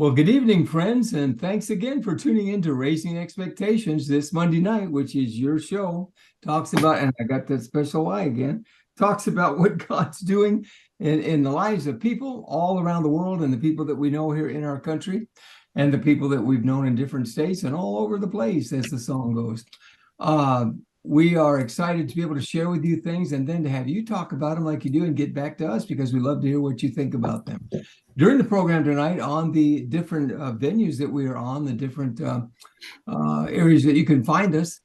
Well, good evening, friends, and thanks again for tuning in to Raising Expectations this Monday night, which is your show. Talks about, and I got that special eye again, talks about what God's doing in the lives of people all around the world and the people that we know here in our country and the people that we've known in different states and all over the place, as the song goes. We are excited to be able to share with you things and then to have you talk about them like you do and get back to us because we love to hear what you think about them. During the program tonight, on the different venues that we are on, the different areas that you can find us,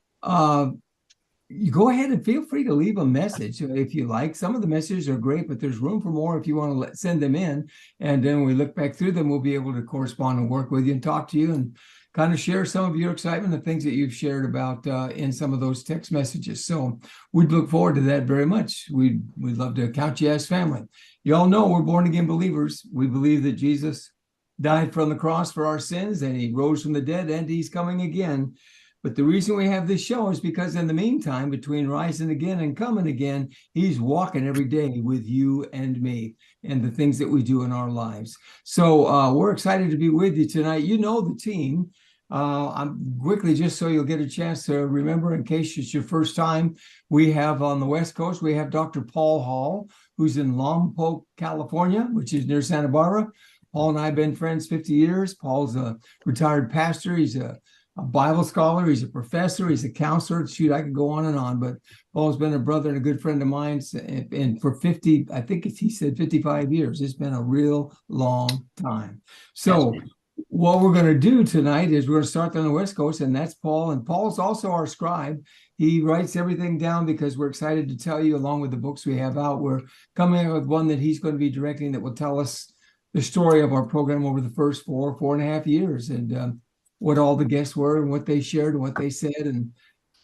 you go ahead and feel free to leave a message if you like. Some of the messages are great, but there's room for more if you want to send them in. And then when we look back through them, we'll be able to correspond and work with you and talk to you and kind of share some of your excitement and things that you've shared about in some of those text messages. So we'd look forward to that very much. We'd love to count you as family. You all know we're born again believers. We believe that Jesus died from the cross for our sins and he rose from the dead and he's coming again. But the reason we have this show is because in the meantime, between rising again and coming again, he's walking every day with you and me and the things that we do in our lives. So we're excited to be with you tonight. You know the team. I'm quickly, just so you'll get a chance to remember in case it's your first time, we have on the West Coast, we have Dr. Paul Hall, who's in Lompoc, California, which is near Santa Barbara. Paul and I have been friends 50 years. Paul's a retired pastor. He's a Bible scholar. He's a professor. He's a counselor. Shoot, I could go on, but Paul's been a brother and a good friend of mine. And for 50, I think he said 55 years. It's been a real long time. So what we're going to do tonight is we're going to start on the West Coast, and that's Paul. And Paul's also our scribe. He writes everything down because we're excited to tell you, along with the books we have out, we're coming up with one that he's going to be directing that will tell us the story of our program over the first 4.5 years, and what all the guests were and what they shared and what they said. And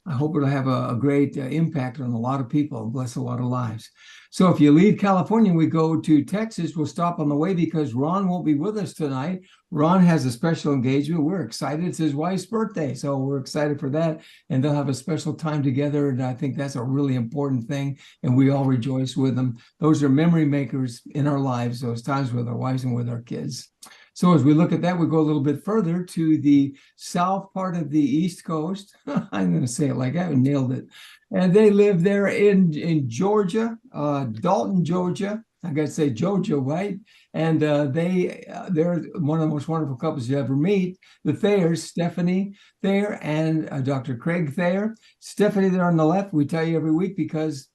I hope it'll have a great impact on a lot of people and bless a lot of lives. So if you leave California and we go to Texas, we'll stop on the way because Ron won't be with us tonight. Ron has a special engagement. We're excited. It's his wife's birthday, so we're excited for that. And they'll have a special time together, and I think that's a really important thing, and we all rejoice with them. Those are memory makers in our lives, those times with our wives and with our kids. So as we look at that, we go a little bit further to the south part of the East Coast. I'm going to say it like I nailed it. And they live there in Georgia, Dalton, Georgia. I got to say Georgia, right? And they're one of the most wonderful couples you ever meet. The Thayers, Stephanie Thayer and Dr. Craig Thayer. Stephanie there on the left, we tell you every week because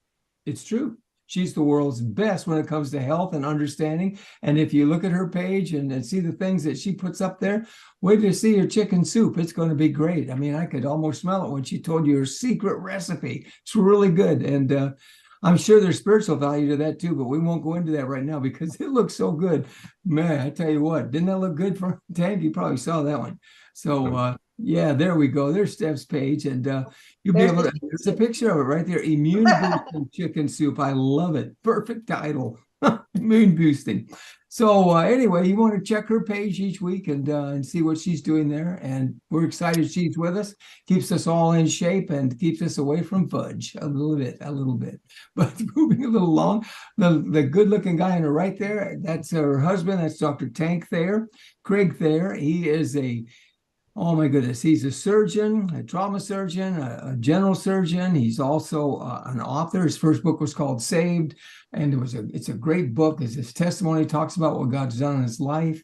it's true. She's the world's best when it comes to health and understanding. And if you look at her page and see the things that she puts up there, wait to see her chicken soup. It's going to be great. I mean, I could almost smell it when she told you her secret recipe. It's really good. And I'm sure there's spiritual value to that too, but we won't go into that right now because it looks so good. Man, I tell you what, didn't that look good for Tank? You probably saw that one. So yeah, there we go. There's Steph's page, and you'll be able to. There's a picture of it right there. Immune boosting chicken soup. I love it. Perfect title. Immune boosting. So anyway, you want to check her page each week and see what she's doing there. And we're excited she's with us. Keeps us all in shape and keeps us away from fudge a little bit. But moving a little along, the good-looking guy on the right there, that's her husband. That's Dr. Tank Thayer, Craig Thayer. He is oh my goodness, he's a surgeon, a trauma surgeon, a general surgeon. He's also an author. His first book was called Saved, and it's a great book. His testimony talks about what God's done in his life.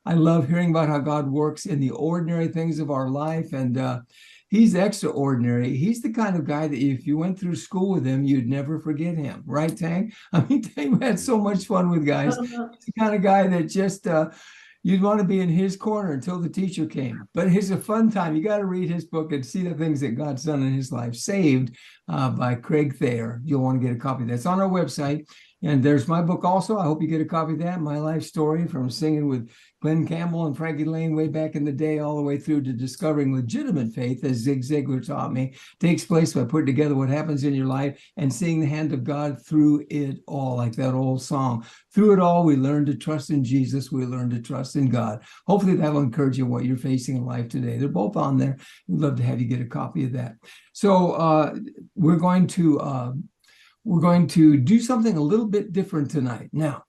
I love hearing about how God works in the ordinary things of our life, and he's extraordinary. He's the kind of guy that if you went through school with him, you'd never forget him, right, Tank? I mean, Tank had so much fun with guys. He's the kind of guy that just you'd want to be in his corner until the teacher came. But it's a fun time. You got to read his book and see the things that God's done in his life. Saved by Craig Thayer. You'll want to get a copy. That's on our website. And there's my book also. I hope you get a copy of that. My life story from singing with Glenn Campbell and Frankie Lane way back in the day, all the way through to discovering legitimate faith, as Zig Ziglar taught me, takes place by putting together what happens in your life and seeing the hand of God through it all, like that old song. Through it all, we learn to trust in Jesus. We learn to trust in God. Hopefully that will encourage you in what you're facing in life today. They're both on there. We'd love to have you get a copy of that. So we're going to do something a little bit different tonight. Now,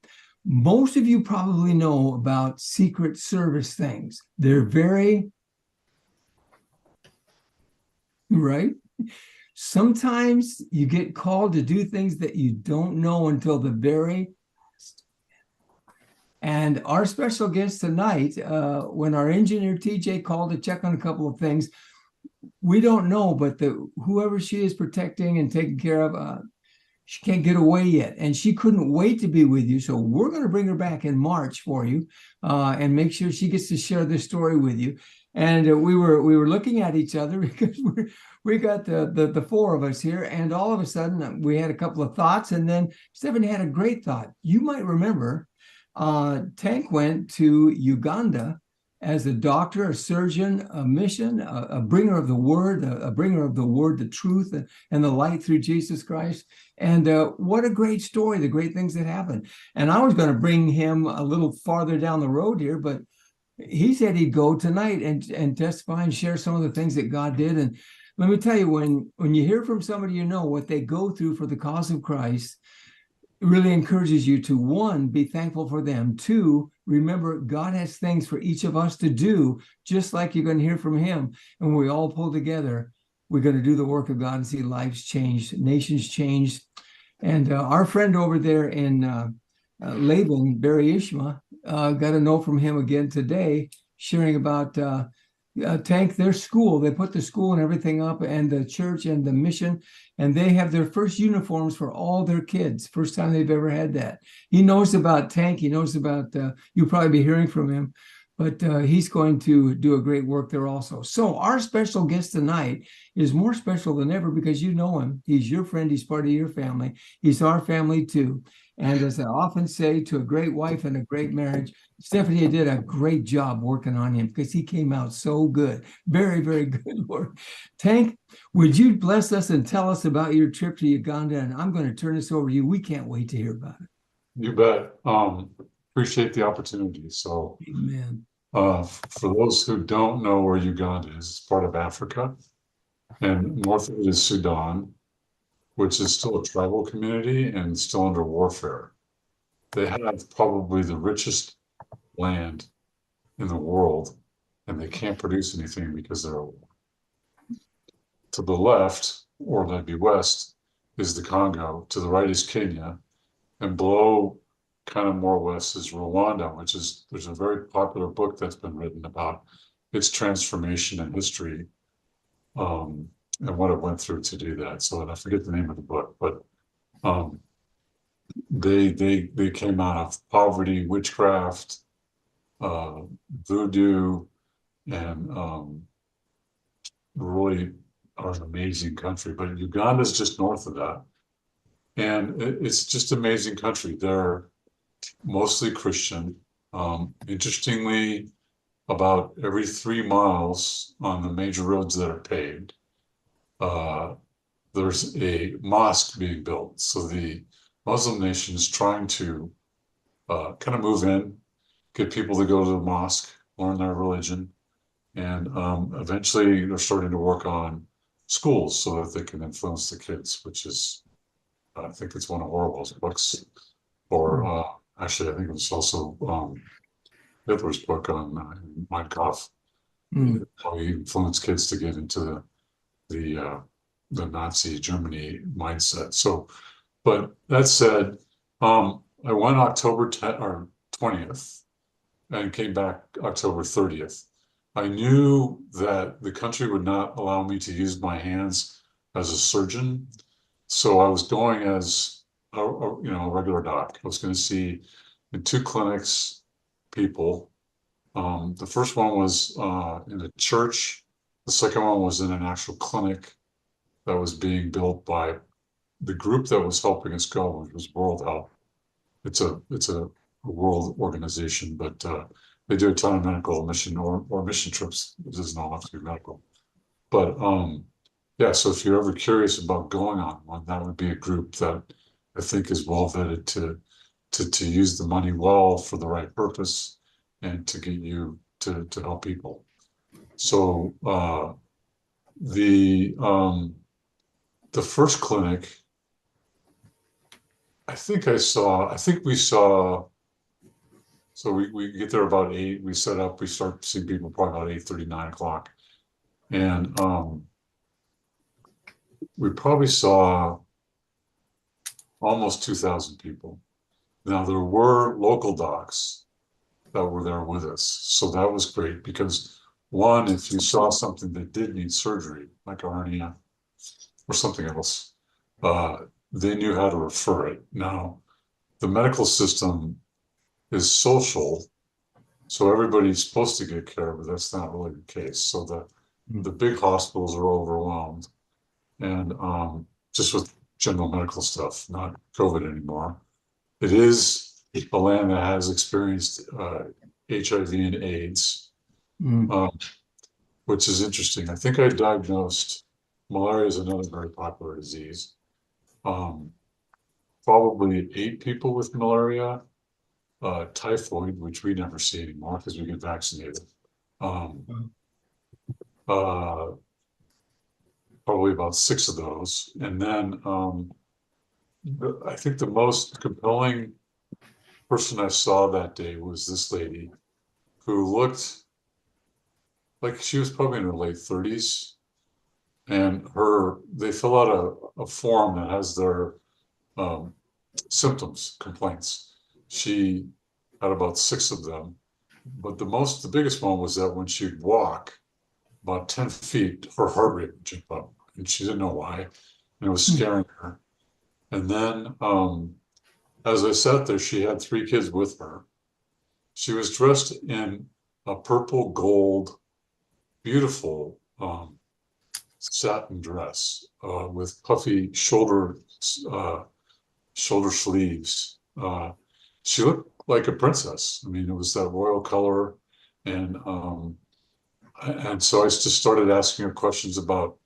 Most of you probably know about Secret Service things. They're very, right? Sometimes you get called to do things that you don't know until the very. And our special guest tonight, when our engineer TJ called to check on a couple of things, we don't know, but whoever she is protecting and taking care of, she can't get away yet, and she couldn't wait to be with you. So we're going to bring her back in March for you, and make sure she gets to share this story with you. And we were looking at each other because we got the four of us here, and all of a sudden we had a couple of thoughts, and then Stephanie had a great thought. You might remember, Tank went to Uganda as a doctor, a surgeon, a mission, a bringer of the word, a bringer of the word, the truth, and the light through Jesus Christ. And what a great story, the great things that happened. And I was going to bring him a little farther down the road here, but he said he'd go tonight and testify and share some of the things that God did. And let me tell you, when you hear from somebody, you know what they go through for the cause of Christ, it really encourages you to, one, be thankful for them. Two, remember God has things for each of us to do, just like you're going to hear from him. And when we all pull together, we're going to do the work of God and see lives changed, nations changed. And our friend over there in Laban, Barry Ishma, got a note from him again today, sharing about Tank, their school. They put the school and everything up, and the church and the mission, and they have their first uniforms for all their kids. First time they've ever had that. He knows about Tank. He knows about, you'll probably be hearing from him, but he's going to do a great work there also. So our special guest tonight is more special than ever because you know him. He's your friend. He's part of your family. He's our family too. And as I often say, to a great wife and a great marriage, Stephanie did a great job working on him because he came out so good. Very, very good, Lord. Tank, would you bless us and tell us about your trip to Uganda? And I'm going to turn this over to you. We can't wait to hear about it. You bet. Appreciate the opportunity. So, Amen. for those who don't know where Uganda is, it's part of Africa, and north of it is Sudan, which is still a tribal community and still under warfare. They have probably the richest land in the world, and they can't produce anything because they're to the left, or that'd be west, is the Congo. To the right is Kenya, and below, kind of more west, is Rwanda, which is there's a very popular book that's been written about its transformation in history, and what it went through to do that. So, and I forget the name of the book, but um, they came out of poverty, witchcraft, uh, voodoo, and really are an amazing country. But Uganda's just north of that, and it's just amazing country. They're mostly Christian. Interestingly, about every 3 miles on the major roads that are paved, uh, there's a mosque being built. So the Muslim nation is trying to kind of move in, get people to go to the mosque, learn their religion, and eventually they're starting to work on schools so that they can influence the kids, which is, I think it's one of Orwell's books, or actually, I think it was also Hitler's book on Mein Kampf, how he influenced kids to get into the Nazi Germany mindset. So, but that said, I went October 10th or 20th and came back October 30th. I knew that the country would not allow me to use my hands as a surgeon, so I was going as a regular doc. I was going to see in two clinics people. The first one was in a church. The second one was in an actual clinic that was being built by the group that was helping us go, which was World Health. It's a world organization, but they do a ton of medical mission or mission trips. It doesn't all have to be medical. But yeah, so if you're ever curious about going on one, that would be a group that I think is well vetted to use the money well for the right purpose and to get you to help people. So the first clinic, I think we saw So we get there about 8, we set up, we start seeing people probably about 8:30, 9 o'clock. And we probably saw almost 2,000 people. Now there were local docs that were there with us. So that was great because one, if you saw something that did need surgery, like a hernia or something else, they knew how to refer it. Now, the medical system is social, so everybody's supposed to get care, but that's not really the case. So the big hospitals are overwhelmed, and just with general medical stuff, not COVID anymore. It is a land that has experienced HIV and AIDS, which is interesting. I think I diagnosed malaria is another very popular disease. Probably 8 people with malaria, typhoid, which we never see anymore because we get vaccinated. Probably about 6 of those. And then I think the most compelling person I saw that day was this lady who looked like she was probably in her late 30s. And they fill out a form that has their symptoms, complaints. She had about 6 of them. But the biggest one was that when she'd walk about 10 feet, her heart rate would jump up. And she didn't know why. And it was scaring her. And then as I sat there, she had 3 kids with her. She was dressed in a purple gold, beautiful satin dress with puffy shoulder sleeves. She looked like a princess. I mean, it was that royal color, and so I just started asking her questions about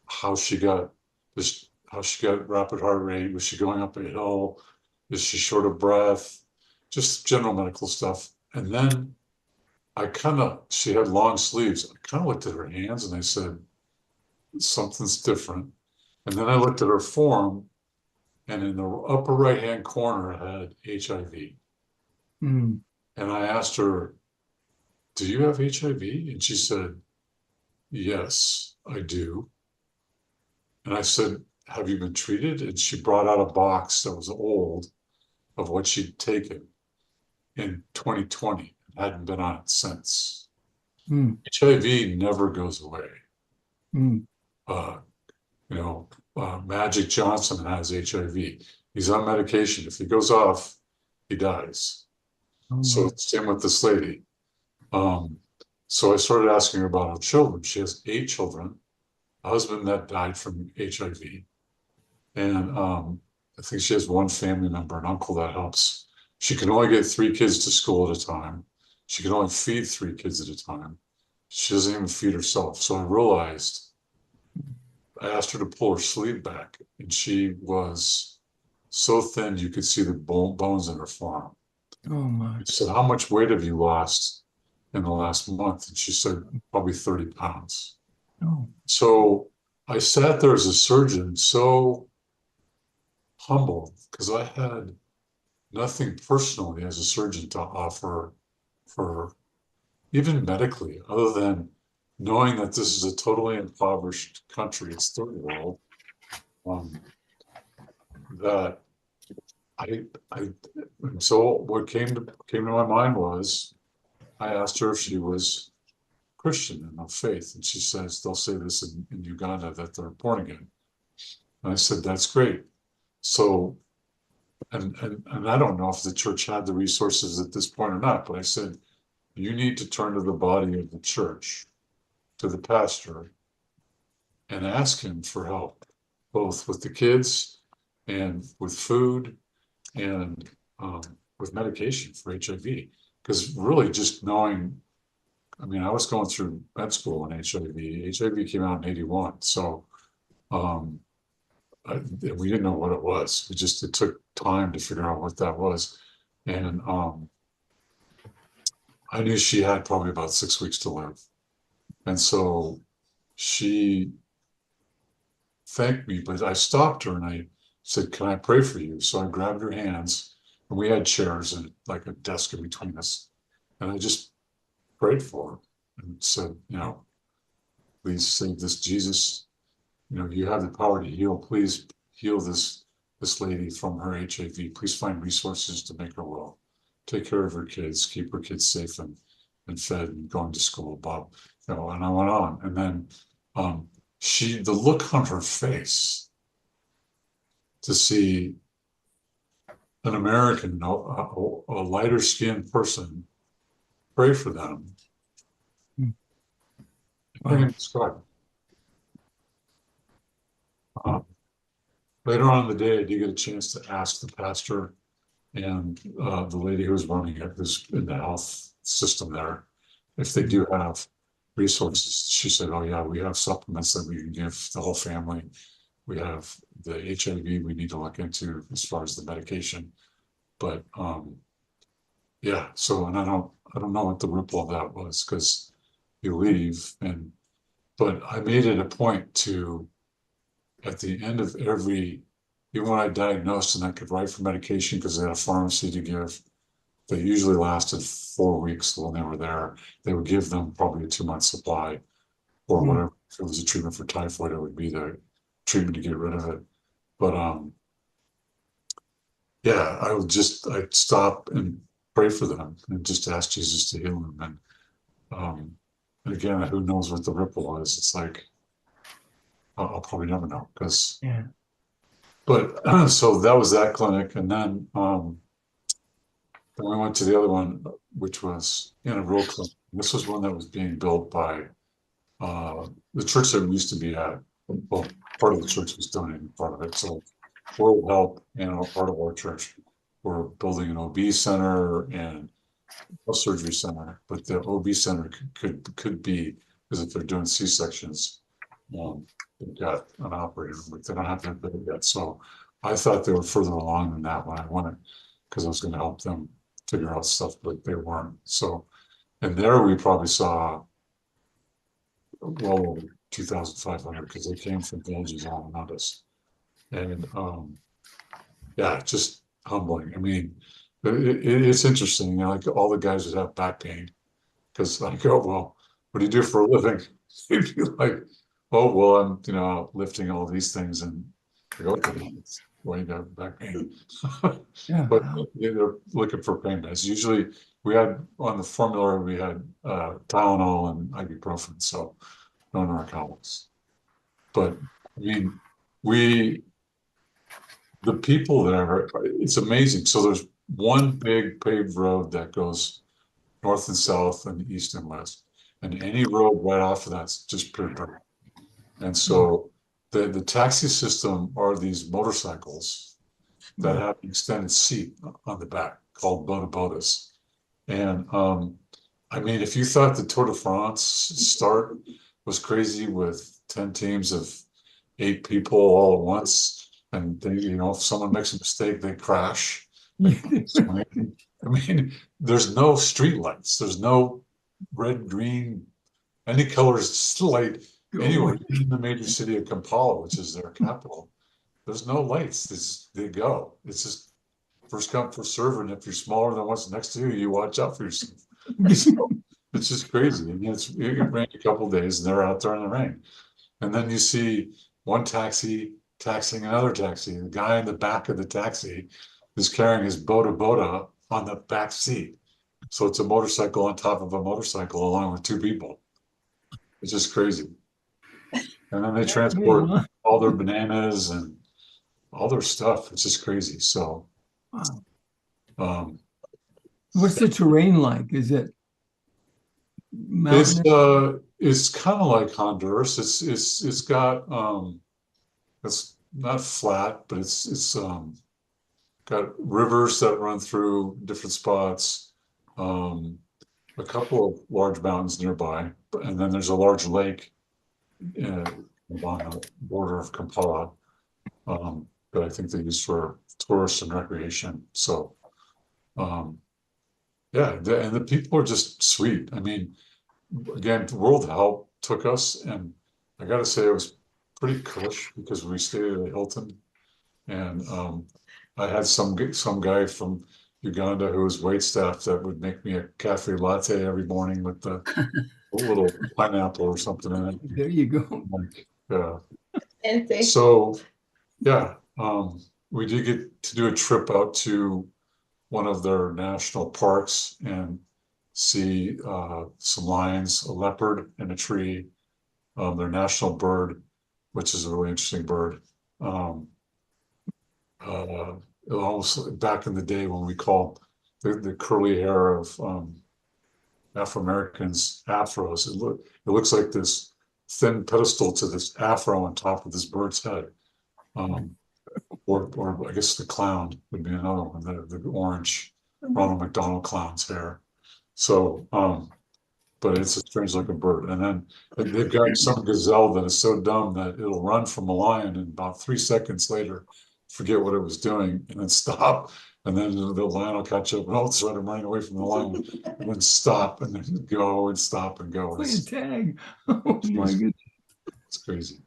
how she got rapid heart rate. Was she going up a hill? Is she short of breath? Just general medical stuff. And then she had long sleeves. I kind of looked at her hands and I said, something's different. And then I looked at her form, and in the upper right-hand corner, it had HIV. And I asked her, do you have HIV? And she said, yes, I do. And I said, have you been treated? And she brought out a box that was old of what she'd taken in 2020 and hadn't been on it since. HIV never goes away. Magic Johnson has HIV. He's on medication. If he goes off, he dies. So it's same with this lady. So I started asking her about her children. She has 8 children, a husband that died from HIV. And I think she has 1 family member, an uncle that helps. She can only get 3 kids to school at a time. She can only feed 3 kids at a time. She doesn't even feed herself. So I asked her to pull her sleeve back, and she was so thin you could see the bones in her forearm. Oh my! I said, how much weight have you lost in the last month? And she said, probably 30 pounds. Oh. So I sat there as a surgeon, so humbled, because I had nothing personally as a surgeon to offer for even medically, other than knowing that this is a totally impoverished country, it's third world, so what came to my mind was, I asked her if she was Christian and of faith, and she says they'll say this in Uganda that they're born again. And I said, that's great. So, and I don't know if the church had the resources at this point or not, but I said, you need to turn to the body of the church, to the pastor, and ask him for help, both with the kids and with food and with medication for HIV. Because really just knowing, I mean, I was going through med school in HIV. HIV came out in 81. So we didn't know what it was. It took time to figure out what that was. And I knew she had probably about 6 weeks to live. And so she thanked me, but I stopped her and I said, can I pray for you? So I grabbed her hands And we had chairs and like a desk in between us. And I just prayed for her and said, please save this Jesus. You have the power to heal. Please heal this lady from her HIV. Please find resources to make her well. Take care of her kids, keep her kids safe and fed and going to school, Bob. And I went on. And then the look on her face to see an American, a lighter skinned person pray for them. I can't even describe it. Later on in the day, I did get a chance to ask the pastor and the lady who was running it, who's in the health system there, if they do have resources. She said, oh yeah, we have supplements that we can give the whole family. We have the HIV we need to look into as far as the medication. But yeah, so, and I don't know what the ripple of that was, because you leave but I made it a point to, at the end of even when I diagnosed and I could write for medication because they had a pharmacy to give, they usually lasted 4 weeks when they were there. They would give them probably a 2-month supply or whatever. If it was a treatment for typhoid, it would be the treatment to get rid of it. But yeah, I'd stop and pray for them and just ask Jesus to heal them. And again, who knows what the ripple is? It's like, I'll probably never know because. Yeah. But so that was that clinic, and then we went to the other one, which was in a rural clinic. This was one that was being built by the church that we used to be at. Well, part of the church was donating part of it. So World Help and part of our church were building an OB center and a surgery center. But the OB center could be, because if they're doing C-sections, they've got an operator, but they don't have that built yet. So I thought they were further along than that when I went, because I was going to help them figure out stuff, but they weren't. So, and there we probably saw well over 2,500 because they came from villages all around us. And yeah, just humbling. I mean, it's interesting. Like all the guys would have back pain because I go, well, what do you do for a living? They'd be like, oh, well, I'm, lifting all these things, and I go, it's why you got back pain. Yeah. But they're looking for pain meds. Usually we had on the formulary, we had Tylenol and ibuprofen, so no narcotics. But I mean, the people there, it's amazing. So there's one big paved road that goes north and south and east and west. And any road right off of that's just pure dirt. And so the taxi system are these motorcycles that have an extended seat on the back called boda-bodas. And I mean, if you thought the Tour de France start was crazy with 10 teams of 8 people all at once, and they, if someone makes a mistake, they crash. I mean, there's no street lights, there's no red, green, any colors light anywhere in the major city of Kampala, which is their capital. There's no lights. They go. It's just first come, first serve, and if you're smaller than what's next to you, you watch out for yourself. So, it's just crazy. And it rained a couple of days, and they're out there in the rain. And then you see one taxi taxiing another taxi. The guy in the back of the taxi is carrying his boda on the back seat. So it's a motorcycle on top of a motorcycle along with 2 people. It's just crazy. And then they transport all their bananas and all their stuff. It's just crazy. So, what's the terrain like? Is it mountainous? It's kind of like Honduras. It's got it's not flat, but it's got rivers that run through different spots. A couple of large mountains nearby, and then there's a large lake along the border of Kampala that I think they use for tourists and recreation. So, yeah, and the people are just sweet. I mean, again, World Help took us, and I got to say it was pretty cush because we stayed at a Hilton, and I had some guy from Uganda who was waitstaff that would make me a cafe latte every morning with a little pineapple or something in it. There you go. Like, yeah. Fancy. So yeah, we did get to do a trip out to one of their national parks and see some lions, a leopard, and a tree. Their national bird, which is a really interesting bird. Almost back in the day when we called the curly hair of Afro-Americans afros. It looks like this thin pedestal to this afro on top of this bird's head. Or I guess the clown would be another one, the orange Ronald McDonald clown's hair. So, but it's a strange looking bird. And then they've got some gazelle that is so dumb that it'll run from a lion and about 3 seconds later, forget what it was doing and then stop. And then the lion will catch up and all of a sudden I'm running away from the lion and then stop and then go and stop and go. Play a tag. Oh my goodness. It's crazy.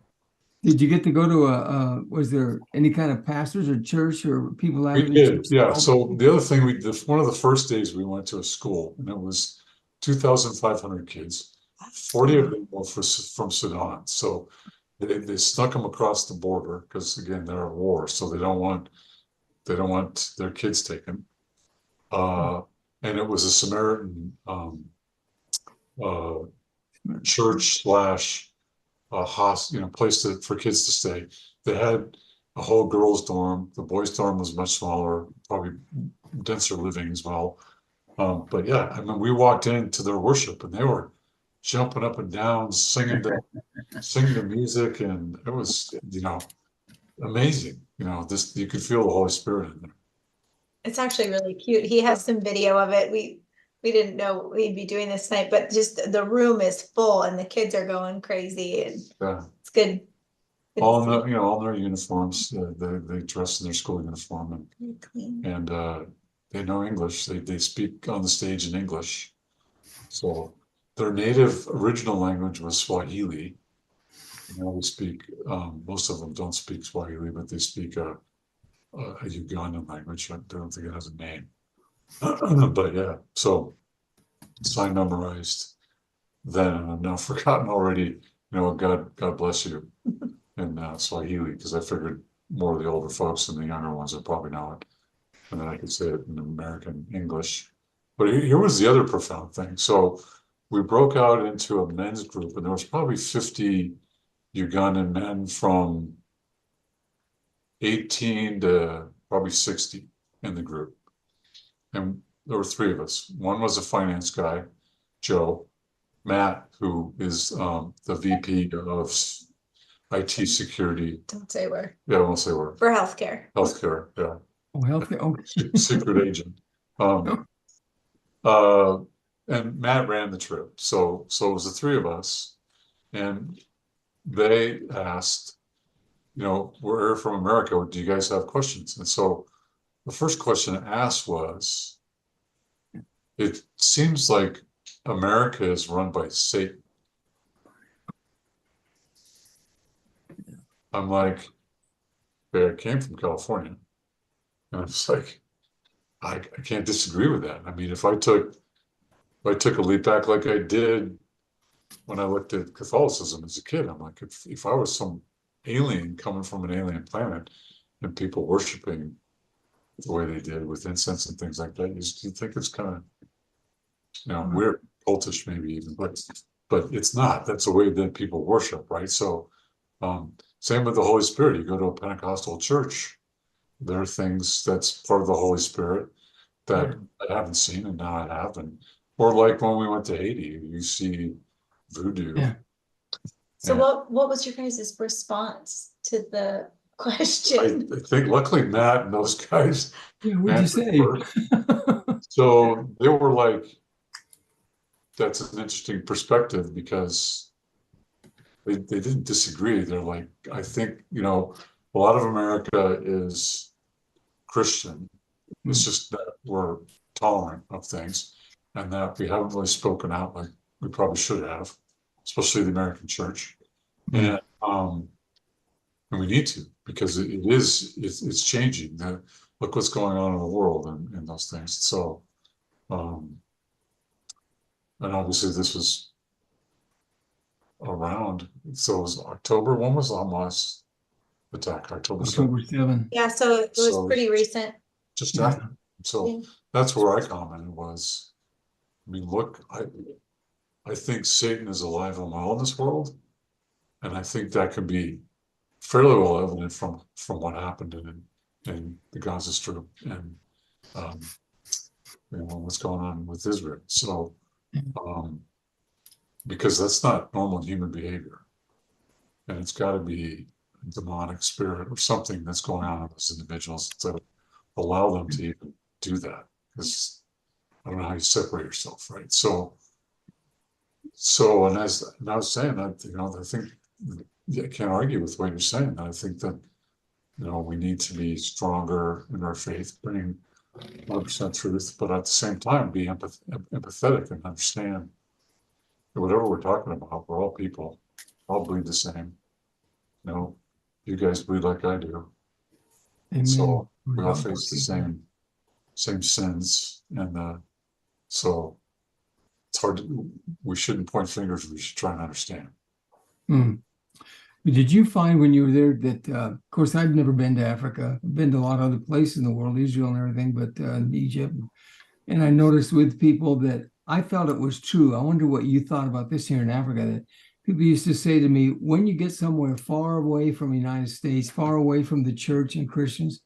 Did you get to go to was there any kind of pastors or church or people out We of the did, church? yeah. So the other thing one of the first days we went to a school and it was 2,500 kids, 40 of them were from Sudan. So they snuck them across the border because again, they're at war. So they don't want their kids taken. And it was a Samaritan church slash place for kids to stay. They had a whole girls' dorm. The boys' dorm was much smaller, probably denser living as well. But yeah, I mean, we walked into their worship and they were jumping up and down, singing the music, and it was, amazing. You could feel the Holy Spirit in there. It's actually really cute. He has some video of it. We didn't know we'd be doing this tonight, but just the room is full and the kids are going crazy and Yeah. it's good. All in their uniforms. They dress in their school uniform and they know English. They speak on the stage in English. So their native original language was Swahili. We speak. Most of them don't speak Swahili, but they speak a Ugandan language. I don't think it has a name. But yeah, so I memorized then, and I've now forgotten already. God bless you in Swahili, because I figured more of the older folks than the younger ones would probably know it, and then I could say it in American English. But here was the other profound thing. So we broke out into a men's group, and there was probably 50 Ugandan men from 18 to probably 60 in the group. And there were 3 of us. One was a finance guy, Joe. Matt, who is the VP of IT security. Don't say where. Yeah, I won't say where. For healthcare. Healthcare, yeah. Oh, healthcare. Okay. Secret agent. And Matt ran the trip. So it was the 3 of us. And they asked, we're here from America. Do you guys have questions? And so the first question asked was, it seems like America is run by Satan. I'm like, I came from California. And I was like, I can't disagree with that. I mean, if I took a leap back like I did when I looked at Catholicism as a kid, I'm like, if I was some alien coming from an alien planet and people worshiping the way they did with incense and things like that, you think it's kind of, weird, cultish maybe even, but it's not. That's the way that people worship, right? So same with the Holy Spirit. You go to a Pentecostal church, there are things that's part of the Holy Spirit that I haven't seen and now I have. Or like when we went to Haiti, you see voodoo. Yeah. So what was your guys' response to the question? I think luckily Matt and those guys. Yeah, what'd you say? So they were like, that's an interesting perspective, because they didn't disagree. They're like, I think, a lot of America is Christian. It's just that we're tolerant of things and that we haven't really spoken out like we probably should have, especially the American church. And we need to, because it's changing. look what's going on in the world and those things. So, and obviously this was around, so it was October. When was the Hamas attack? October 7th. October 7. Yeah, so it was So pretty recent. just Yeah. after. So that's where I commented was, I mean, look, I think Satan is alive and well in this world. And I think that could be fairly well evident from what happened in the Gaza Strip and what's going on with Israel. So because that's not normal human behavior. And it's got to be a demonic spirit or something that's going on in those individuals to allow them to even do that. Because I don't know how you separate yourself, right? So and I was saying that, I think I can't argue with what you're saying. I think that, we need to be stronger in our faith, bring 100% truth, but at the same time, be empathetic and understand that whatever we're talking about, we're all people, all bleed the same. You guys bleed like I do. Amen. So we We're all all face the people. same sins. And so it's hard we shouldn't point fingers, we should try and understand. Hmm. Did you find when you were there that, of course, I've never been to Africa. I've been to a lot of other places in the world, Israel and everything, but Egypt. And I noticed with people that I felt it was true. I wonder what you thought about this here in Africa, that people used to say to me, when you get somewhere far away from the United States, far away from the church and Christians,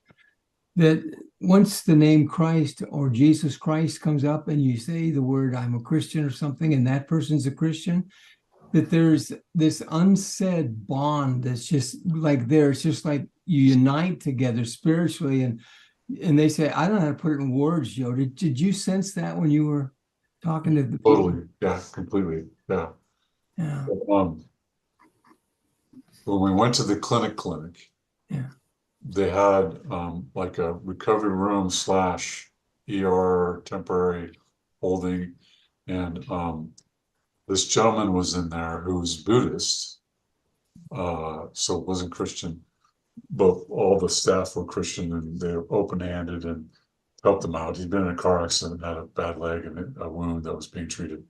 that once the name Christ or Jesus Christ comes up and you say the word, I'm a Christian or something, and that person's a Christian, that there's this unsaid bond that's just like there. It's just like you unite together spiritually. And they say, I don't know how to put it in words, Joe. Did you sense that when you were talking to the people? Totally. Yeah, completely. Yeah. Yeah. When we went to the clinic, Yeah. they had like a recovery room / ER temporary holding. And this gentleman was in there who was Buddhist, so wasn't Christian, but all the staff were Christian and they were open-handed and helped him out. He'd been in a car accident, had a bad leg and a wound that was being treated.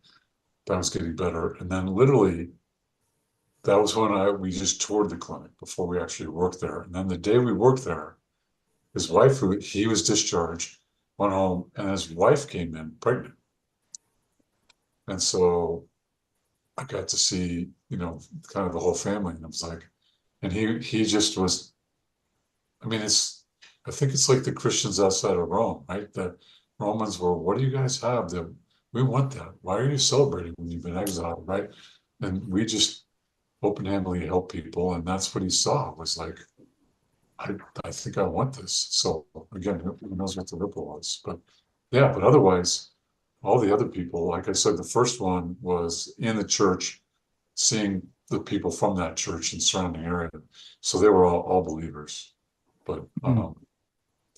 That was getting better. And then literally, that was when we just toured the clinic before we actually worked there. And then the day we worked there, his wife, he was discharged, went home, and his wife came in pregnant. And so I got to see, kind of the whole family. And I was like, and he just was, I think it's like the Christians outside of Rome, right? The Romans were, what do you guys have? We want that. Why are you celebrating when you've been exiled, right? And we just open-handedly help people. And that's what he saw, was like, I think I want this. So again, who knows what the ripple was, but yeah, but otherwise, all the other people, like I said, the first one was in the church, seeing the people from that church and surrounding area. So they were all believers, but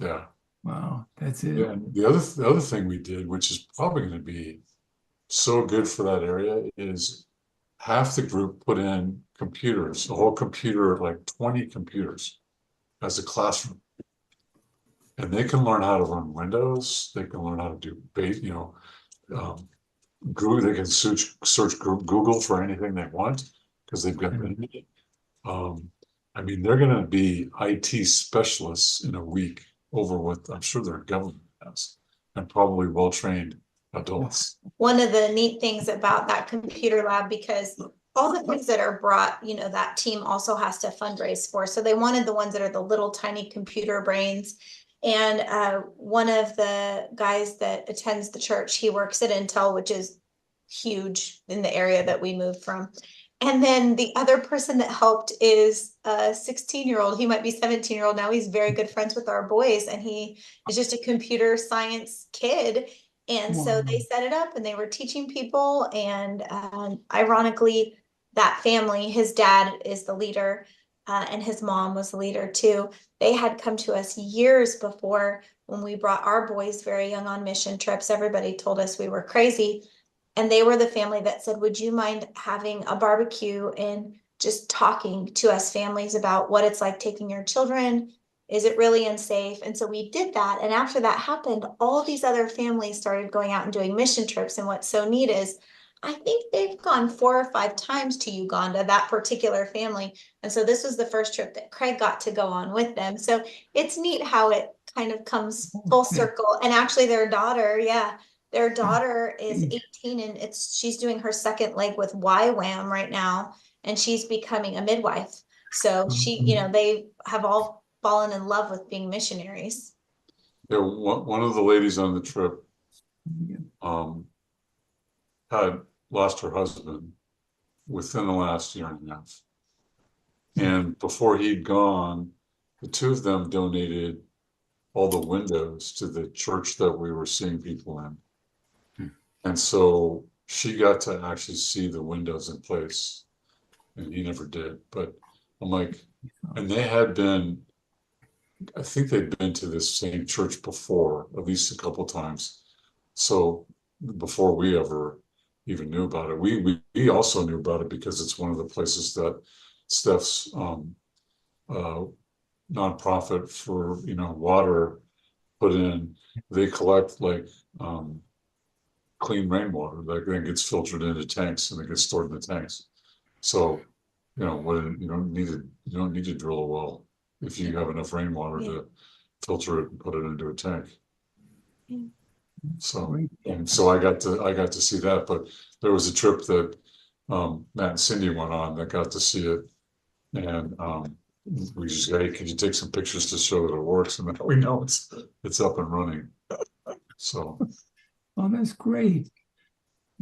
yeah. Wow, that's it. Yeah, and the other thing we did, which is probably going to be so good for that area, is half the group put in computers, a whole computer, like 20 computers as a classroom. And they can learn how to run Windows. They can learn how to do, Google. They can search Google for anything they want because they've got the internet. They're going to be IT specialists in a week over what I'm sure their government has, and probably well-trained adults. One of the neat things about that computer lab, because all the things that are brought, that team also has to fundraise for. So they wanted the ones that are the little tiny computer brains. And one of the guys that attends the church, he works at Intel, which is huge in the area that we moved from. And then the other person that helped is a 16-year-old. He might be 17-year-old now. He's very good friends with our boys, and he is just a computer science kid. And so they set it up and they were teaching people. And ironically, that family, his dad is the leader and his mom was the leader too. They had come to us years before when we brought our boys very young on mission trips. Everybody told us we were crazy. And they were the family that said, would you mind having a barbecue and just talking to us families about what it's like taking your children Is it really unsafe? And so we did that. And after that happened, all these other families started going out and doing mission trips. And what's so neat is I think they've gone 4 or 5 times to Uganda, that particular family. And so this was the first trip that Craig got to go on with them. So it's neat how it kind of comes full circle. And actually their daughter, their daughter is 18 and she's doing her second leg with YWAM right now. And she's becoming a midwife. So she, they have all fallen in love with being missionaries. Yeah, one of the ladies on the trip had lost her husband within the last year and a half. And before he'd gone, the two of them donated all the windows to the church that we were seeing people in. And so she got to actually see the windows in place, and he never did. But I'm like, and they had been, I think they'd been to this same church before, at least a couple times. So before we ever even knew about it, we also knew about it because it's one of the places that Steph's nonprofit for water put in. They collect like clean rainwater that then gets filtered into tanks and it gets stored in the tanks. So you don't need to drill a well if you have enough rainwater to filter it and put it into a tank. So I got to see that, but there was a trip that Matt and Cindy went on that got to see it, and we just said, hey, can you take some pictures to show that it works? And then we know it's up and running. So that's great.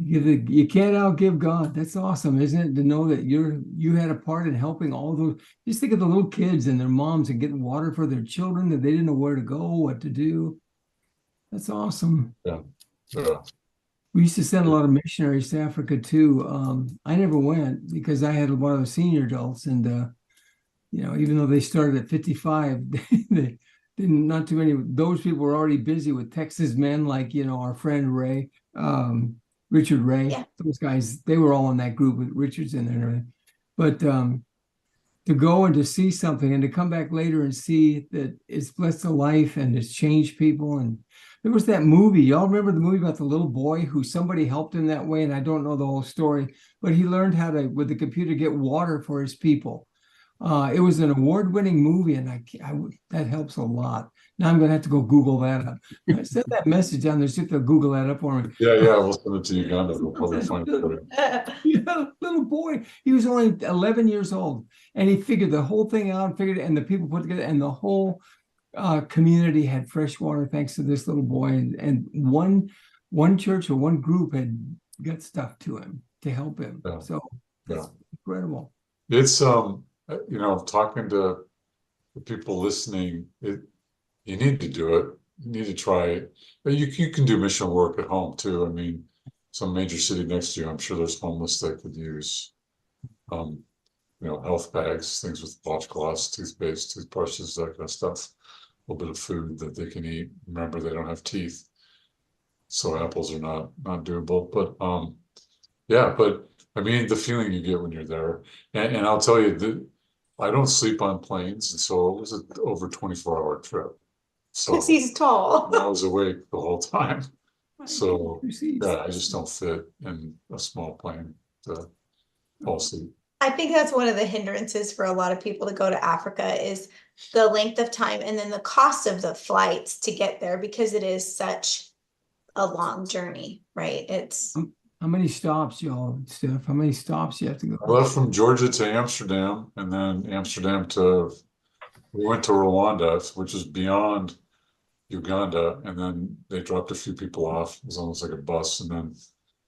You can't outgive God. That's awesome, isn't it? To know that you had a part in helping all those. Just think of the little kids and their moms and getting water for their children that they didn't know where to go, what to do. That's awesome. Yeah. We used to send a lot of missionaries to Africa too. I never went because I had one of the senior adults, and even though they started at 55, they didn't. Not too many. Those people were already busy with Texas men, like our friend Ray. Richard Ray, those guys, they were all in that group with Richards in there and everything. But to go and to see something and to come back later and see that it's blessed a life and it's changed people. And there was that movie, y'all remember the movie about the little boy who somebody helped him that way? And I don't know the whole story, but he learned how to, with the computer, get water for his people. It was an award-winning movie, and that helps a lot. Now I'm going to have to go Google that up. I sent that message down there. See if they'll Google that up for me. Yeah, we'll send it to Uganda. We'll probably find it for you. Little boy. He was only 11 years old, and he figured the whole thing out, and the people put together, and the whole community had fresh water thanks to this little boy. And one church or one group had got stuff to him to help him. Yeah. So that's incredible. It's talking to the people listening, you need to do it. You need to try it. But you can do mission work at home too. I mean, some major city next to you, I'm sure there's homeless that could use health bags, things with washcloths, toothpaste, toothbrushes, that kind of stuff. A little bit of food that they can eat. Remember, they don't have teeth, so apples are not doable. But but I mean, the feeling you get when you're there, and I'll tell you that I don't sleep on planes, and so it was an over 24-hour trip. So because he's tall. I was awake the whole time. So I just don't fit in a small plane to fall asleep. I think that's one of the hindrances for a lot of people to go to Africa is the length of time and then the cost of the flights to get there, because it is such a long journey, right? It's how many stops, y'all, Steph? How many stops you have to go? I left from Georgia to Amsterdam, and then we went to Rwanda, which is beyond Uganda, and then they dropped a few people off. It was almost like a bus, and then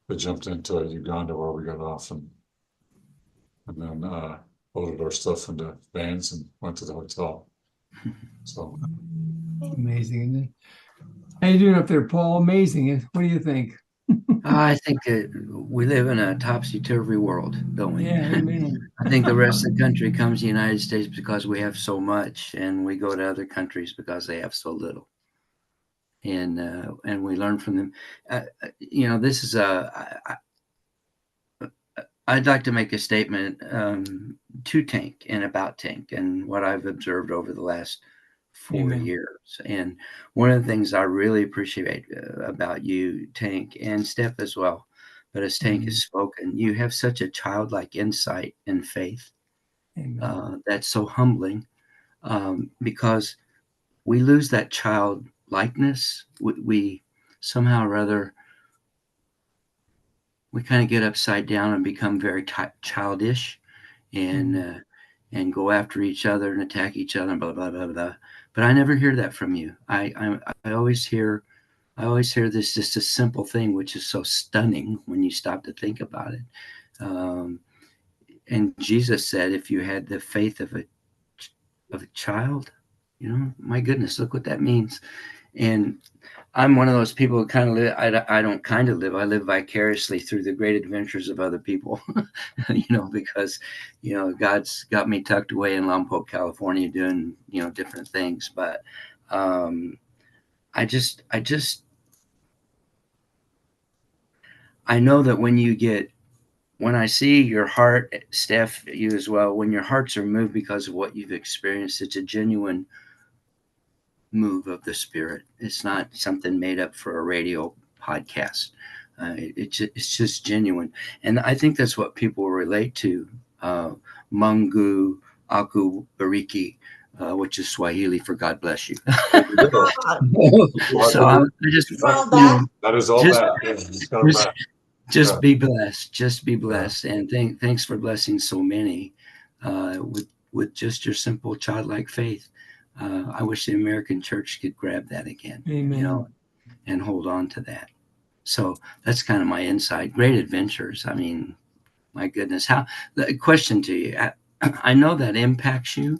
they jumped into Uganda where we got off, and then loaded our stuff into vans and went to the hotel. So amazing, isn't it? How you doing up there, Paul? Amazing. What do you think? I think that we live in a topsy-turvy world, don't we? Yeah, amen. I think the rest of the country comes to the United States because we have so much, and we go to other countries because they have so little. And we learn from them. This is I'd like to make a statement to Tank and about Tank and what I've observed over the last Amen. years. And one of the things I really appreciate about you, Tank, and Steph as well, but as Tank has spoken, you have such a childlike insight and faith that's so humbling, because we lose that childlikeness. We somehow or other, we kind of get upside down and become very childish, and go after each other and attack each other and blah blah blah blah. But I never hear that from you. I always hear this just a simple thing, which is so stunning when you stop to think about it. And Jesus said, if you had the faith of a child, my goodness, look what that means. And I'm one of those people who kind of live, I don't kind of live, I live vicariously through the great adventures of other people, because, God's got me tucked away in Lompoc, California doing, different things. But I know that when I see your heart, Steph, you as well, when your hearts are moved because of what you've experienced, it's a genuine move of the Spirit. It's not something made up for a radio podcast. It's just genuine. And I think that's what people relate to. Mungu Aku Bariki, which is Swahili for God bless you. So I just, that is all that. Just be blessed. Just be blessed. And thanks for blessing so many with just your simple childlike faith. I wish the American church could grab that again, and hold on to that. So that's kind of my insight. Great adventures. I mean, my goodness. The question to you, I know that impacts you.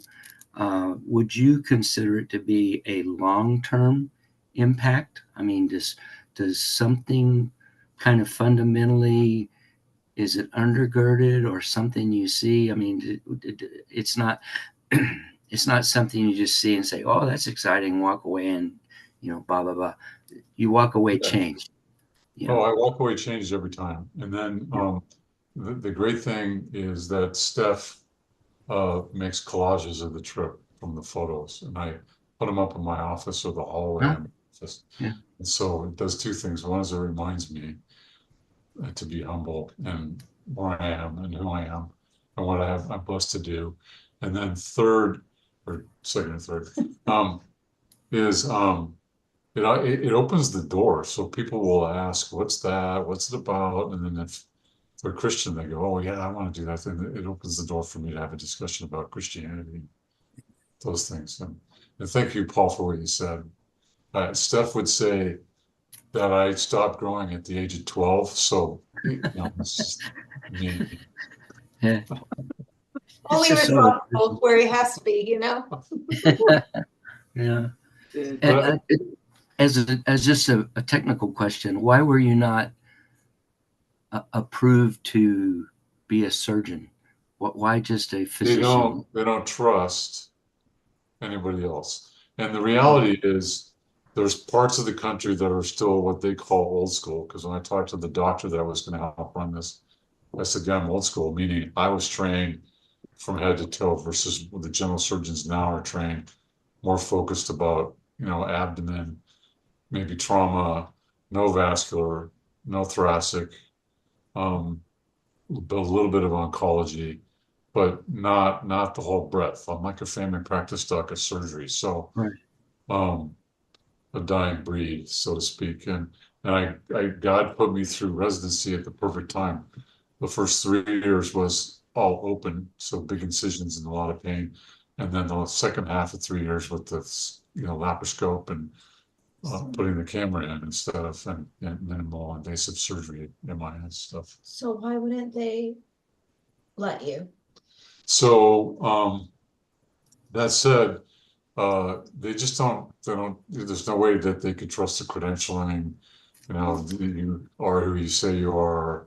Would you consider it to be a long-term impact? I mean, does something kind of fundamentally, is it undergirded or something you see? I mean, it's not something you just see and say, oh, that's exciting, walk away and, blah, blah, blah. You walk away changed. I walk away changed every time. And then the great thing is that Steph makes collages of the trip from the photos, and I put them up in my office or the hallway. And so it does two things. One is it reminds me to be humble and where I am and who I am and what I'm blessed to do. And then second or third, is it opens the door. So people will ask, what's that? What's it about? And then if they're Christian, they go, oh yeah, I want to do that. And it opens the door for me to have a discussion about Christianity, those things. And thank you, Paul, for what you said. Steph would say that I stopped growing at the age of 12. So, it's just me. Yeah. Only responsible where he has to be, Yeah. And as just a technical question, why were you not approved to be a surgeon? Why just a physician? They don't trust anybody else. And the reality is, there's parts of the country that are still what they call old school. Because when I talked to the doctor that was going to help run this, I said, yeah, I'm old school, meaning I was trained from head to toe versus the general surgeons now are trained more focused about, abdomen, maybe trauma, no vascular, no thoracic, a little bit of oncology, but not the whole breadth. I'm like a family practice doc of surgery. So, a dying breed, so to speak. And God put me through residency at the perfect time. The first 3 years was all open, so big incisions and a lot of pain. And then the second half of 3 years with the laparoscope and putting the camera in instead of and minimal invasive surgery, MIS stuff. So why wouldn't they let you? So that said, they just don't, there's no way that they could trust the credentialing, you are who you say you are.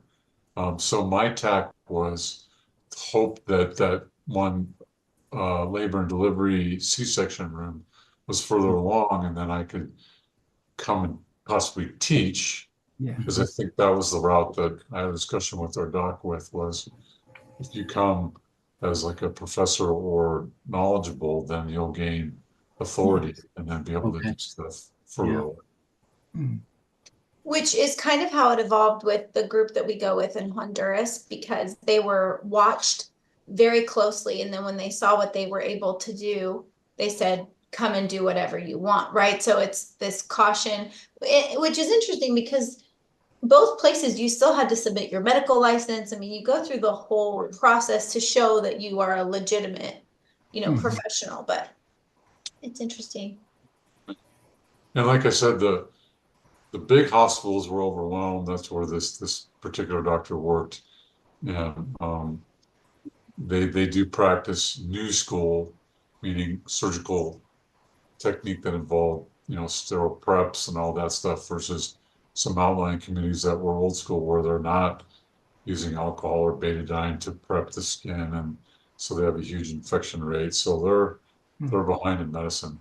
So my tack was hope that one labor and delivery C-section room was further along, and then I could come and possibly teach. Because I think that was the route that I had a discussion with our doc was, if you come as like a professor or knowledgeable, then you'll gain authority and then be able to Okay. do stuff for Yeah. real. Which is kind of how it evolved with the group that we go with in Honduras, because they were watched very closely. And then when they saw what they were able to do, they said, come and do whatever you want, right? So it's this caution, which is interesting because both places you still had to submit your medical license. I mean, you go through the whole process to show that you are a legitimate, Mhm. professional, but it's interesting. And like I said, the big hospitals were overwhelmed. That's where this particular doctor worked. And they do practice new school, meaning surgical technique that involve, sterile preps and all that stuff versus some outlying communities that were old school where they're not using alcohol or betadine to prep the skin, and so they have a huge infection rate. So they're behind in medicine.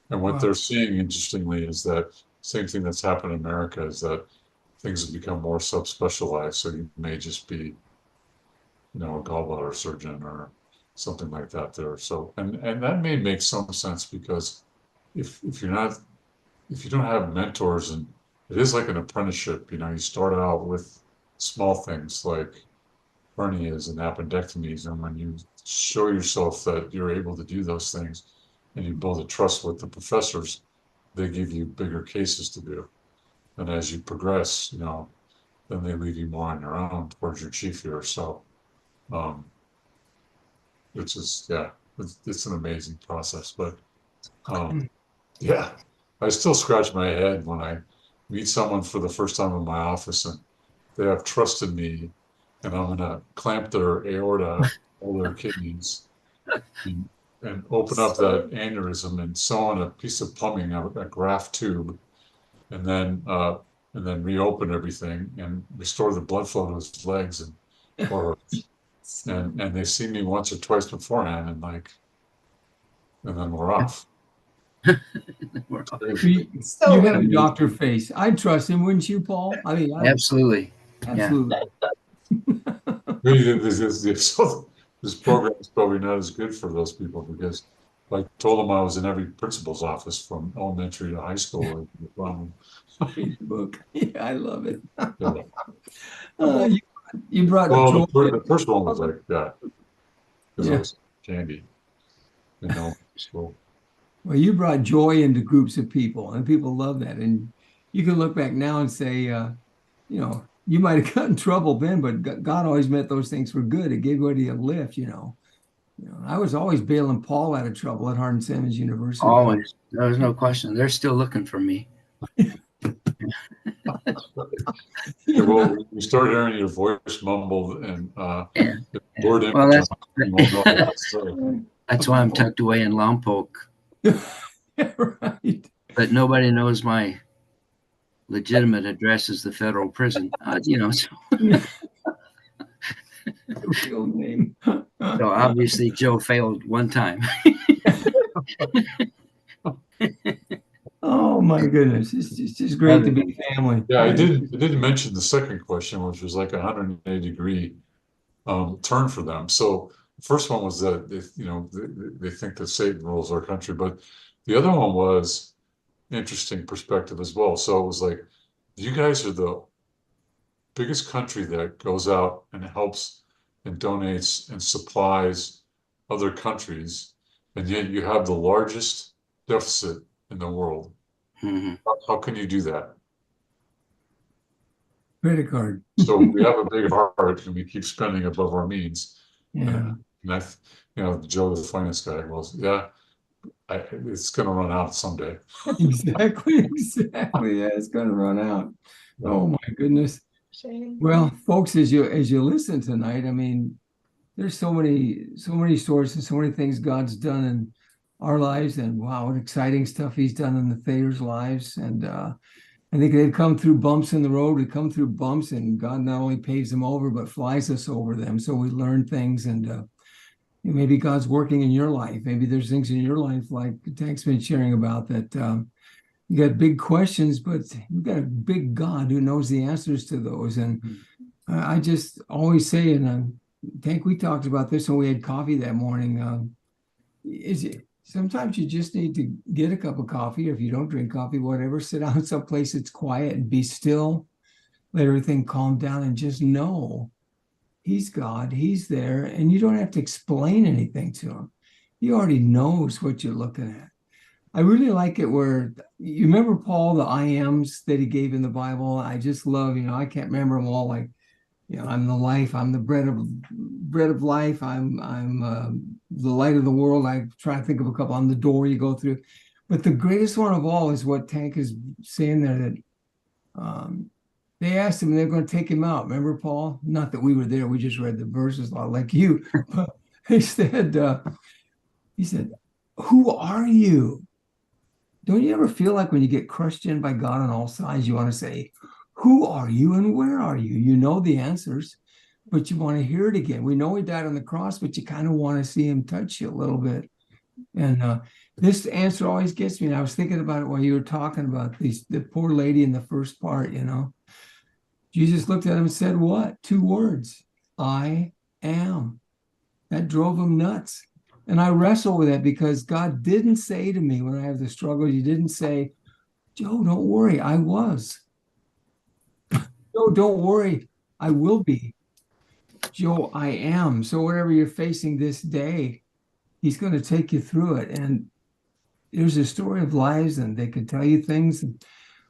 And what Wow. they're seeing, interestingly, is that same thing that's happened in America is that things have become more subspecialized. So you may just be, a gallbladder surgeon or something like that there. So, and that may make some sense because if you don't have mentors, and it is like an apprenticeship, you start out with small things like hernias and appendectomies. And when you show yourself that you're able to do those things and you build a trust with the professors, they give you bigger cases to do. And as you progress, then they leave you more on your own towards your chief here. So, which is, yeah, it's an amazing process. But yeah, I still scratch my head when I meet someone for the first time in my office and they have trust in me, and I'm gonna clamp their aorta, all their kidneys, and open up that aneurysm and sew on a piece of plumbing, a graft tube, and then reopen everything and restore the blood flow to his legs and they see me once or twice beforehand and then we're off. We're- You So have a doctor face. I'd trust him, wouldn't you, Paul? I mean, Absolutely. absolutely. Really, this program is probably not as good for those people because I told them I was in every principal's office from elementary to high school. Facebook. Yeah, I love it. Yeah. You brought Well, joy. the first one was like that because Yeah. it was candy, So Well, you brought joy into groups of people, and people love that. And you can look back now and say, you might have got in trouble then, but God always meant those things for good. It gave everybody a lift. I was always bailing Paul out of trouble at Hardin Simmons University. Always. There's no question. They're still looking for me. well, we started hearing your voice mumbled and Yeah. Lord Well, Image. that's why I'm tucked away in Lompoc. Right. But nobody knows my legitimate address is the federal prison. So Real name. obviously Joe failed one time. Oh my goodness. It's just great to be family. Yeah, I didn't mention the second question, which was like a 180-degree turn for them. So the first one was that they think that Satan rules our country, but the other one was interesting perspective as well. So it was like, you guys are the biggest country that goes out and helps and donates and supplies other countries, and yet you have the largest deficit in the world. Mhm. How can you do that? Credit card. So we have a big heart and we keep spending above our means. Yeah. And Joe, the finance guy, was, yeah, it's going to run out someday. Exactly. Yeah, it's going to run out. Oh my goodness. Well, folks, as you listen tonight, I mean, there's so many stories and so many things God's done in our lives, and wow, what exciting stuff He's done in the Thayer's lives. And I think they've come through bumps in the road. We come through bumps, and God not only paves them over, but flies us over them. So we learn things, and maybe God's working in your life. Maybe there's things in your life, like Tank's been sharing about, that you got big questions, but you've got a big God who knows the answers to those. And I just always say, and Tank, we talked about this when we had coffee that morning. sometimes you just need to get a cup of coffee, or if you don't drink coffee, whatever, sit down someplace that's quiet and be still, let everything calm down, and just know he's God, he's there, and you don't have to explain anything to him. He already knows what you're looking at. I really like it where you remember Paul, the I ams that he gave in the Bible. I just love, I can't remember them all. Like, I'm the life, I'm the bread of life, I'm the light of the world. I try to think of a couple. I'm the door you go through. But the greatest one of all is what Tank is saying there, that they asked him, they're going to take him out. Remember, Paul? Not that we were there. We just read the verses a lot like you. But he said, who are you? Don't you ever feel like when you get crushed in by God on all sides, you want to say, who are you and where are you? You know the answers, but you want to hear it again. We know he died on the cross, but you kind of want to see him touch you a little bit. And this answer always gets me. And I was thinking about it while you were talking about the poor lady in the first part, Jesus looked at him and said, what? 2 words, I am. That drove him nuts. And I wrestle with that because God didn't say to me when I have the struggle, he didn't say, Joe, don't worry, I was. Joe, don't worry, I will be. Joe, I am. So whatever you're facing this day, he's going to take you through it. And there's a story of lives, and they can tell you things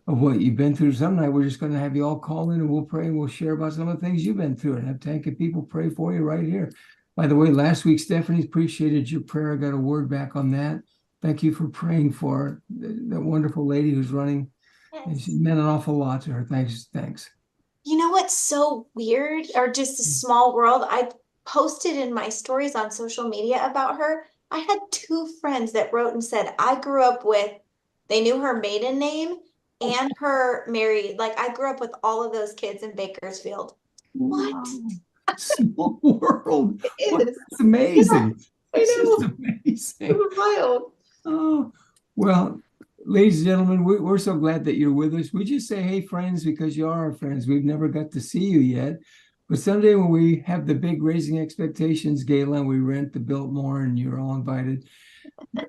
of what you've been through. Some night we're just going to have you all call in and we'll pray and we'll share about some of the things you've been through and have Tank of people pray for you right here. By the way, last week, Stephanie, appreciated your prayer. I got a word back on that. Thank you for praying for that wonderful lady who's running. Yes. And she meant an awful lot to her. Thanks. You know what's so weird, or just a small world? I posted in my stories on social media about her. I had 2 friends that wrote and said, I grew up with, they knew her maiden name and her married. Like, I grew up with all of those kids in Bakersfield. What? Wow. Small world. It is. It's amazing. Yeah, I know. It's just amazing. It was wild. Oh, well, ladies and gentlemen, we're so glad that you're with us. We just say, hey, friends, because you are our friends. We've never got to see you yet. But someday when we have the big Raising Expectations gala and we rent the Biltmore and you're all invited,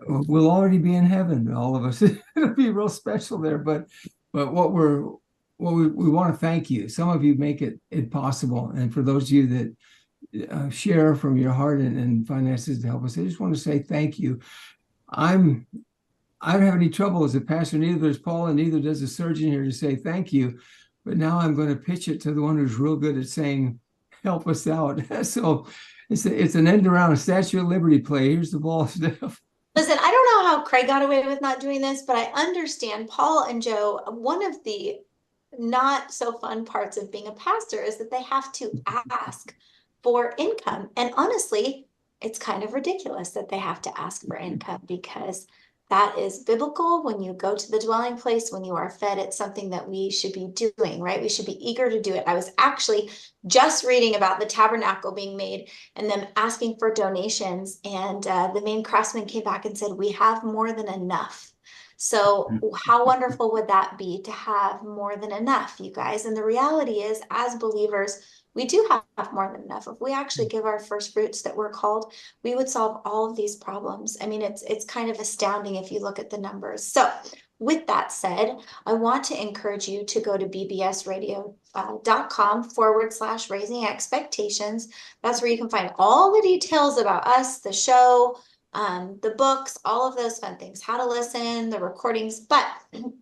we'll already be in heaven, all of us. It'll be real special there. But what we want to thank you. Some of you make it possible. And for those of you that share from your heart and finances to help us, I just want to say thank you. I don't have any trouble as a pastor, neither does Paul, and neither does a surgeon here to say thank you. But now I'm going to pitch it to the one who's real good at saying, help us out. So it's an end around a Statue of Liberty play. Here's the ball, Steph. Listen, I don't know how Craig got away with not doing this, but I understand Paul and Joe. One of the not so fun parts of being a pastor is that they have to ask for income. And honestly, it's kind of ridiculous that they have to ask for income, because that is biblical. When you go to the dwelling place, when you are fed, it's something that we should be doing, right? We should be eager to do it. I was actually just reading about the tabernacle being made and them asking for donations. And the main craftsman came back and said, we have more than enough. So how wonderful would that be to have more than enough, you guys? And the reality is, as believers, we do have more than enough. If we actually give our first fruits that we're called, we would solve all of these problems. I mean, it's kind of astounding if you look at the numbers. So with that said, I want to encourage you to go to bbsradio.com/raising expectations. That's where you can find all the details about us, the show, the books, all of those fun things, how to listen, the recordings. But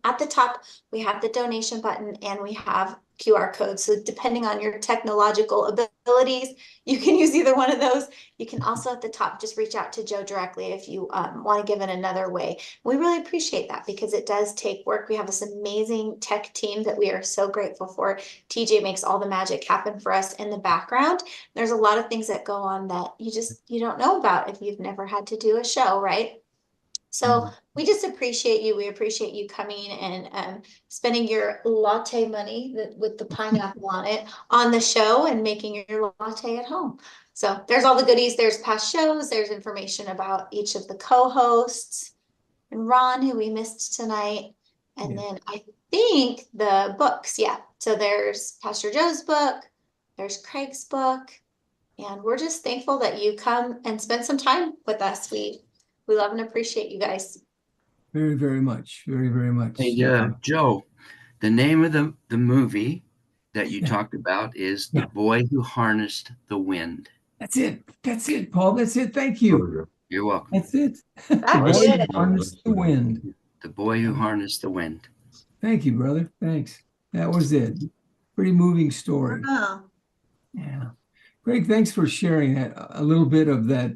at the top, we have the donation button and we have QR codes. So depending on your technological abilities, you can use either one of those. You can also at the top just reach out to Joe directly if you want to give it another way. We really appreciate that because it does take work. We have this amazing tech team that we are so grateful for. TJ makes all the magic happen for us in the background. There's a lot of things that go on that you don't know about if you've never had to do a show, right? So we just appreciate you. We appreciate you coming and spending your latte money with the pineapple on it on the show and making your latte at home. So there's all the goodies. There's past shows. There's information about each of the co-hosts and Ron, who we missed tonight. And then I think the books. Yeah. So there's Pastor Joe's book. There's Craig's book. And we're just thankful that you come and spend some time with us. We We love and appreciate you guys. Very, very much. Very, very much. Hey, Joe, the name of the movie that you talked about is The Boy Who Harnessed the Wind. That's it. That's it, Paul. That's it. Thank you. You're welcome. That's it. That's The Boy it. Who Harnessed the Wind. The Boy Who Harnessed the Wind. Thank you, brother. Thanks. That was it. Pretty moving story. Oh, Yeah. Greg, thanks for sharing that, a little bit of that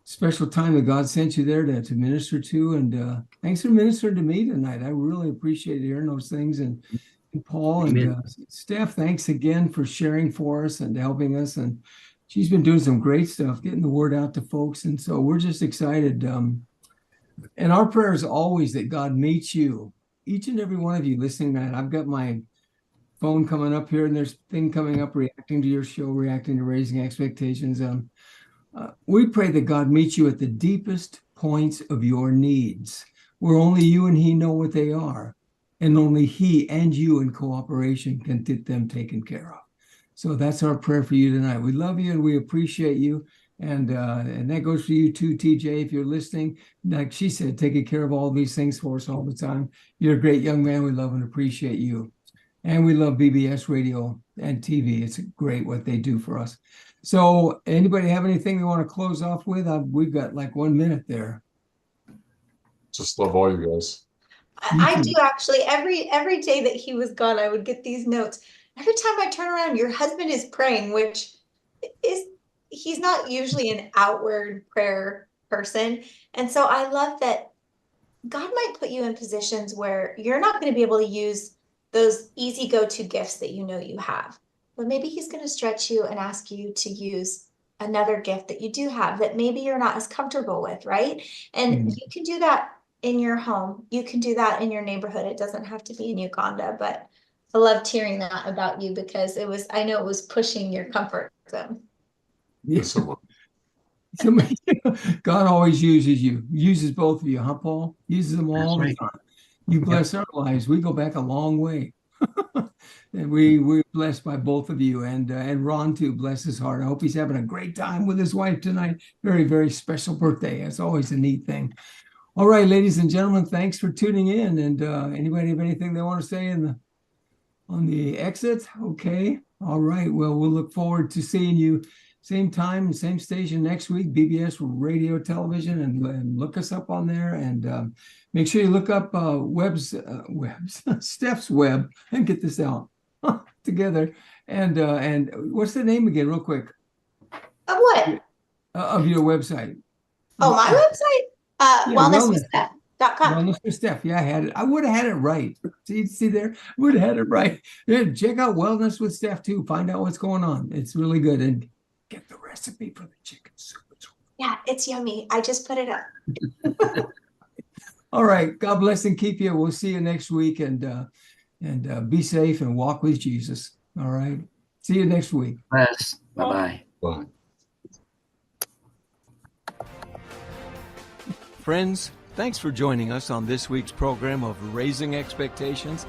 special time that God sent you there to minister to. And thanks for ministering to me tonight. I really appreciate hearing those things. And Paul and Steph, thanks again for sharing for us and helping us. And she's been doing some great stuff, getting the word out to folks. And so we're just excited. And our prayer is always that God meets you, each and every one of you listening tonight. I've got my phone coming up here, and there's a thing coming up reacting to your show, reacting to Raising Expectations. We pray that God meets you at the deepest points of your needs, where only you and He know what they are, and only He and you in cooperation can get them taken care of. So that's our prayer for you tonight. We love you and we appreciate you. And that goes for you too, TJ, if you're listening. Like she said, taking care of all these things for us all the time. You're a great young man. We love and appreciate you. And we love BBS radio and TV. It's great what they do for us. So anybody have anything they want to close off with? We've got like 1 minute there. Just love all you guys. I do actually. Every day that he was gone, I would get these notes. Every time I turn around, your husband is praying, which is, he's not usually an outward prayer person. And so I love that God might put you in positions where you're not going to be able to use those easy go-to gifts that you know you have. But maybe he's going to stretch you and ask you to use another gift that you do have that maybe you're not as comfortable with, right? And you can do that in your home. You can do that in your neighborhood. It doesn't have to be in Uganda, but I loved hearing that about you because I know it was pushing your comfort zone. Yes. God always uses both of you, huh, Paul? Uses them all the time. You bless our lives. We go back a long way. And we're blessed by both of you. And Ron, too, bless his heart. I hope he's having a great time with his wife tonight. Very, very special birthday. It's always a neat thing. All right, ladies and gentlemen, thanks for tuning in. And anybody have anything they want to say on the exit? Okay. All right. Well, we'll look forward to seeing you same time and same station next week, BBS Radio Television, and look us up on there. And make sure you look up Steph's web and get this out together. And what's the name again, real quick? Of what? Of your website. Oh, my website? Wellnesswithsteph.com. Wellness with Steph. Yeah, I had it. I would have had it right. See there? Would have had it right. Yeah, check out Wellness with Steph too. Find out what's going on. It's really good. And get the recipe for the chicken soup. Yeah, it's yummy. I just put it up. All right. God bless and keep you. We'll see you next week. And be safe and walk with Jesus. All right. See you next week. Bless. Bye-bye. Bye. Friends, thanks for joining us on this week's program of Raising Expectations.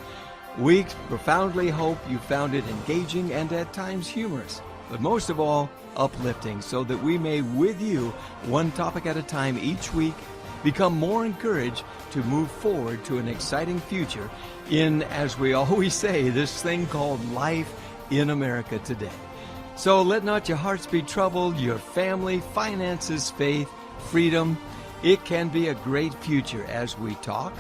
We profoundly hope you found it engaging and at times humorous, but most of all, uplifting, so that we may, with you, one topic at a time each week, become more encouraged to move forward to an exciting future in, as we always say, this thing called life in America today. So let not your hearts be troubled, your family, finances, faith, freedom. It can be a great future as we talk,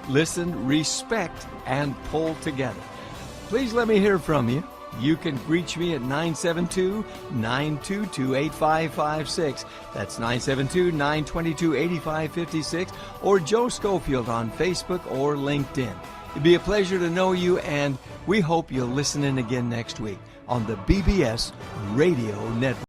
listen, respect, and pull together. Please let me hear from you. You can reach me at 972-922-8556. That's 972-922-8556, or Joe Schofield on Facebook or LinkedIn. It'd be a pleasure to know you, and we hope you'll listen in again next week on the BBS Radio Network.